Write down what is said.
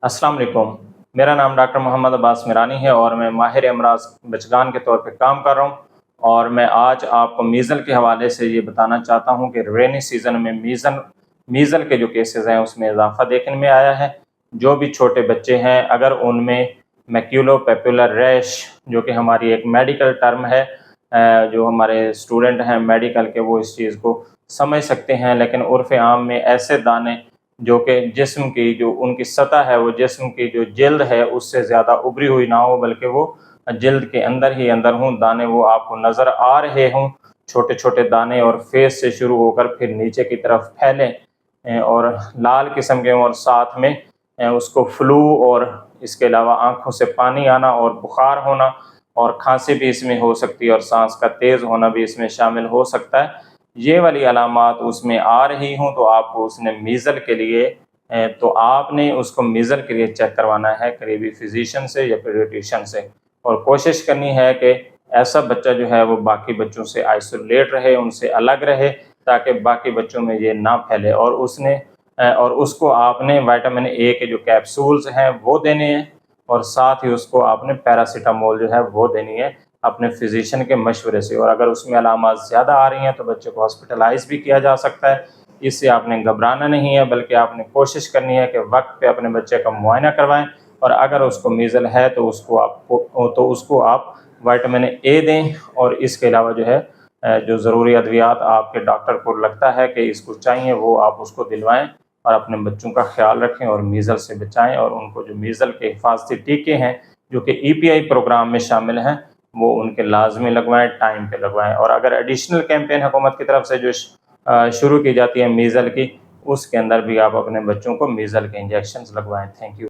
अस्सलाम वालेकुम। मेरा नाम डॉक्टर मोहम्मद अब्बास मिरानी है और मैं माहिर अमराज बचगान के तौर पे काम कर रहा हूँ। और मैं आज आपको मीज़ल के हवाले से ये बताना चाहता हूँ कि रेनी सीज़न में मीज़ल के जो केसेस हैं उसमें इजाफ़ा देखने में आया है। जो भी छोटे बच्चे हैं अगर उनमें मैक्यूलोपैपुलर रैश, जो कि हमारी एक मेडिकल टर्म है, जो हमारे स्टूडेंट हैं मेडिकल के वो इस चीज़ को समझ सकते हैं, लेकिन उर्फ़ आम में ऐसे दाने जो कि जिस्म की जो उनकी सतह है, वो जिस्म की जो जिल्द है उससे ज़्यादा उभरी हुई ना हो, बल्कि वो जिल्द के अंदर ही अंदर हों, दाने वो आपको नज़र आ रहे हों, छोटे छोटे दाने, और फेस से शुरू होकर फिर नीचे की तरफ फैलें और लाल किस्म के हों, और साथ में उसको फ्लू और इसके अलावा आँखों से पानी आना और बुखार होना और खांसी भी इसमें हो सकती है, और सांस का तेज़ होना भी इसमें शामिल हो सकता है। ये वाली अलामात उसमें आ रही हों तो आपको उसने मीज़ल के लिए तो आपने उसको मीज़ल के लिए चेक करवाना है करीबी फिजिशियन से या पीडियाट्रिशियन से, और कोशिश करनी है कि ऐसा बच्चा जो है वो बाकी बच्चों से आइसोलेट रहे, उनसे अलग रहे, ताकि बाकी बच्चों में ये ना फैले। और उसको आपने विटामिन ए के जो कैप्सूल्स हैं वो देने हैं, और साथ ही उसको आपने पैरासीटामोल जो है वो देनी है अपने फिजिशियन के मशवरे से। और अगर उसमें अलामात ज़्यादा आ रही हैं तो बच्चे को हॉस्पिटलाइज़ भी किया जा सकता है। इससे आपने घबराना नहीं है, बल्कि आपने कोशिश करनी है कि वक्त पे अपने बच्चे का मुआयना करवाएं, और अगर उसको मीज़ल है तो उसको आप विटामिन ए दें। और इसके अलावा जो है जो ज़रूरी अद्वियात आपके डॉक्टर को लगता है कि इसको चाहिए वो आप उसको दिलवाएं, और अपने बच्चों का ख्याल रखें और मीज़ल से बचाएं। और उनको जो मीज़ल के हिफाजती टीके हैं जो कि EPI प्रोग्राम में शामिल हैं वो उनके लाजमी लगवाएं, टाइम पे लगवाएं। और अगर एडिशनल कैंपेन हुकूमत की तरफ से जो शुरू की जाती है मीज़ल की, उसके अंदर भी आप अपने बच्चों को मीज़ल के इंजेक्शन लगवाएं। Thank you.